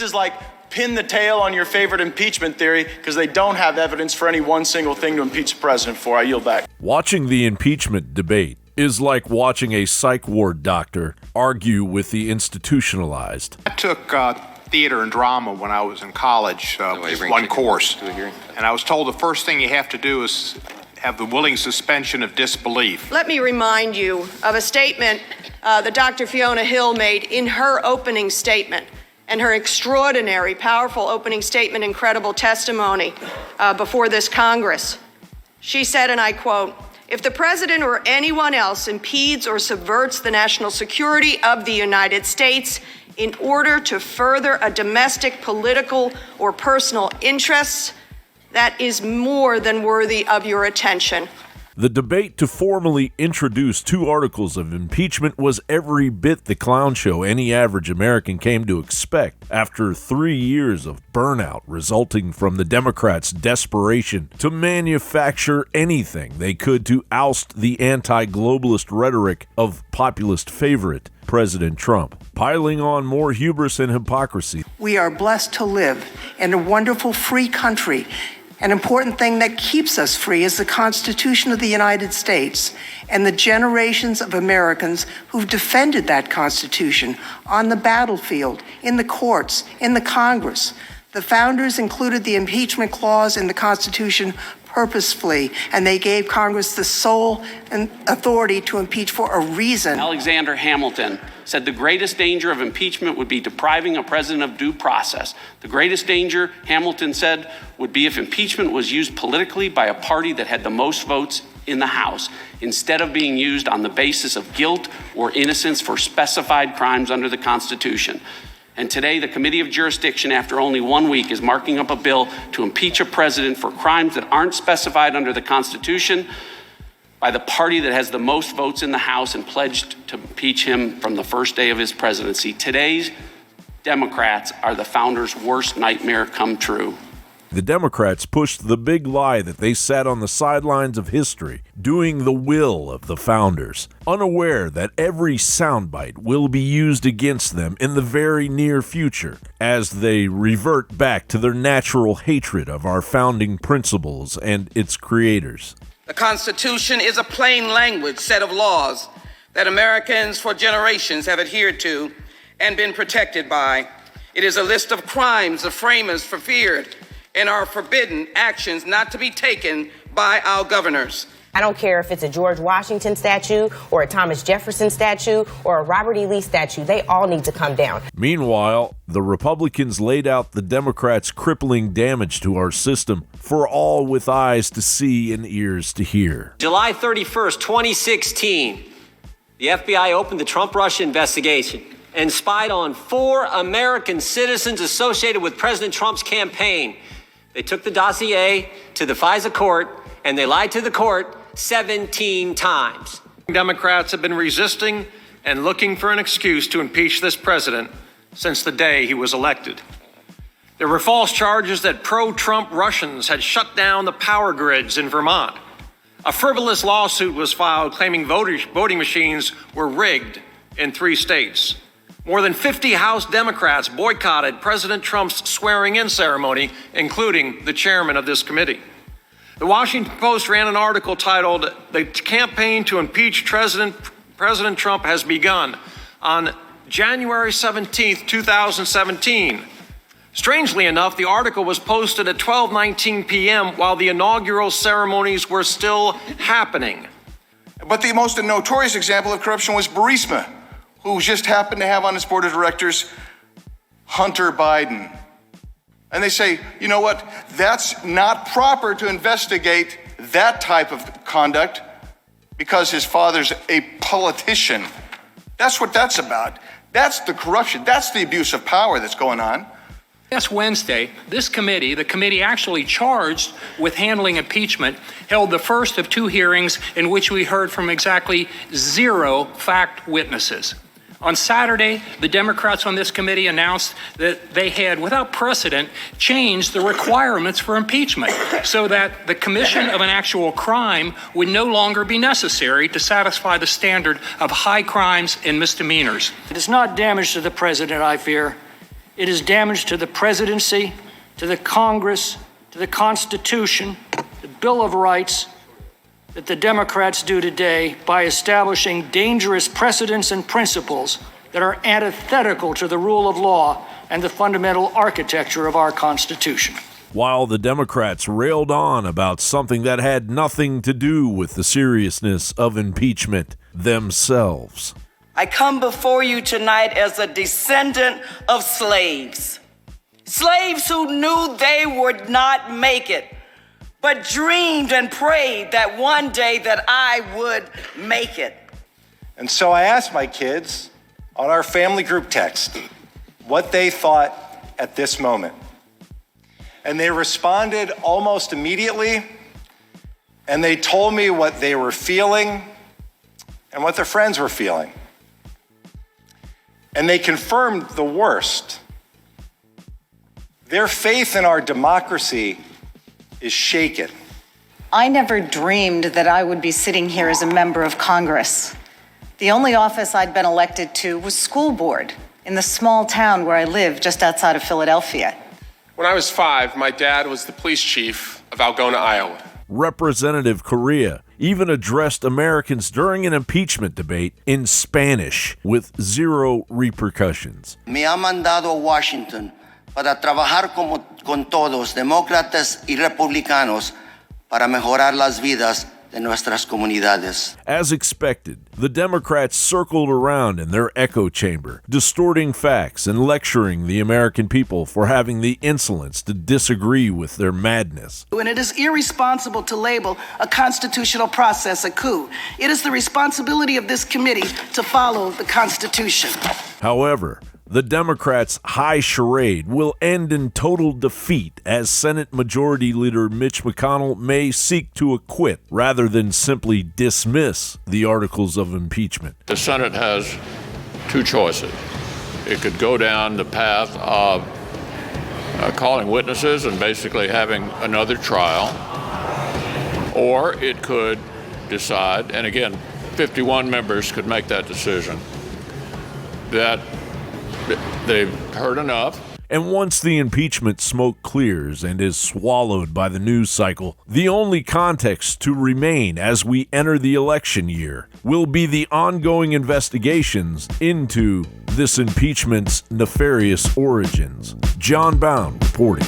is like pin the tail on your favorite impeachment theory because they don't have evidence for any one single thing to impeach the president for. I yield back. Watching the impeachment debate is like watching a psych ward doctor argue with the institutionalized. I took theater and drama when I was in college, one course, and I was told the first thing you have to do is have the willing suspension of disbelief. Let me remind you of a statement that Dr. Fiona Hill made in her opening statement, and her extraordinary, powerful opening statement, incredible testimony before this Congress. She said, and I quote, "If the president or anyone else impedes or subverts the national security of the United States in order to further a domestic, political, or personal interests, that is more than worthy of your attention." The debate to formally introduce 2 articles of impeachment was every bit the clown show any average American came to expect after 3 years of burnout resulting from the Democrats' desperation to manufacture anything they could to oust the anti-globalist rhetoric of populist favorite President Trump, piling on more hubris and hypocrisy. We are blessed to live in a wonderful free country. An important thing that keeps us free is the Constitution of the United States and the generations of Americans who've defended that Constitution on the battlefield, in the courts, in the Congress. The founders included the impeachment clause in the Constitution purposefully, and they gave Congress the sole authority to impeach for a reason. Alexander Hamilton said the greatest danger of impeachment would be depriving a president of due process. The greatest danger, Hamilton said, would be if impeachment was used politically by a party that had the most votes in the House, instead of being used on the basis of guilt or innocence for specified crimes under the Constitution. And today, the Committee of Jurisdiction, after only 1 week, is marking up a bill to impeach a president for crimes that aren't specified under the Constitution by the party that has the most votes in the House and pledged to impeach him from the first day of his presidency. Today's Democrats are the founders' worst nightmare come true. The Democrats pushed the big lie that they sat on the sidelines of history, doing the will of the founders, unaware that every soundbite will be used against them in the very near future as they revert back to their natural hatred of our founding principles and its creators. The Constitution is a plain language set of laws that Americans for generations have adhered to and been protected by. It is a list of crimes the framers feared and are forbidden actions not to be taken by our governors. I don't care if it's a George Washington statue or a Thomas Jefferson statue or a Robert E. Lee statue. They all need to come down. Meanwhile, the Republicans laid out the Democrats' crippling damage to our system for all with eyes to see and ears to hear. July 31st, 2016, the FBI opened the Trump-Russia investigation and spied on 4 American citizens associated with President Trump's campaign. They took the dossier to the FISA court, and they lied to the court 17 times. Democrats have been resisting and looking for an excuse to impeach this president since the day he was elected. There were false charges that pro-Trump Russians had shut down the power grids in Vermont. A frivolous lawsuit was filed claiming voting machines were rigged in 3 states. More than 50 House Democrats boycotted President Trump's swearing-in ceremony, including the chairman of this committee. The Washington Post ran an article titled, "The Campaign to Impeach President Trump Has Begun," on January 17, 2017. Strangely enough, the article was posted at 12:19 p.m. while the inaugural ceremonies were still happening. But the most notorious example of corruption was Burisma, who just happened to have on his board of directors Hunter Biden. And they say, you know what, that's not proper to investigate that type of conduct because his father's a politician. That's what that's about. That's the corruption. That's the abuse of power that's going on. Last Wednesday, this committee, the committee actually charged with handling impeachment, held the first of 2 hearings in which we heard from exactly 0 fact witnesses. On Saturday, the Democrats on this committee announced that they had, without precedent, changed the requirements for impeachment so that the commission of an actual crime would no longer be necessary to satisfy the standard of high crimes and misdemeanors. It is not damage to the president, I fear. It is damage to the presidency, to the Congress, to the Constitution, the Bill of Rights, that the Democrats do today by establishing dangerous precedents and principles that are antithetical to the rule of law and the fundamental architecture of our Constitution. While the Democrats railed on about something that had nothing to do with the seriousness of impeachment themselves. I come before you tonight as a descendant of slaves. Slaves who knew they would not make it, but dreamed and prayed that one day that I would make it. And so I asked my kids on our family group text what they thought at this moment. And they responded almost immediately, and they told me what they were feeling and what their friends were feeling. And they confirmed the worst. Their faith in our democracy is shaken. I never dreamed that I would be sitting here as a member of Congress. The only office I'd been elected to was school board in the small town where I live just outside of Philadelphia. When I was 5, my dad was the police chief of Algona, Iowa. Representative Correa even addressed Americans during an impeachment debate in Spanish with zero repercussions. Me ha mandado a Washington para trabajar con todos, demócratas y republicanos, para mejorar las vidas de nuestras comunidades. As expected, the Democrats circled around in their echo chamber, distorting facts and lecturing the American people for having the insolence to disagree with their madness. And it is irresponsible to label a constitutional process a coup. It is the responsibility of this committee to follow the Constitution. However, the Democrats' high charade will end in total defeat as Senate Majority Leader Mitch McConnell may seek to acquit rather than simply dismiss the articles of impeachment. The Senate has two choices. It could go down the path of calling witnesses and basically having another trial, or it could decide, and again, 51 members could make that decision, that they've heard enough. And once the impeachment smoke clears and is swallowed by the news cycle, the only context to remain as we enter the election year will be the ongoing investigations into this impeachment's nefarious origins. John Bound reporting.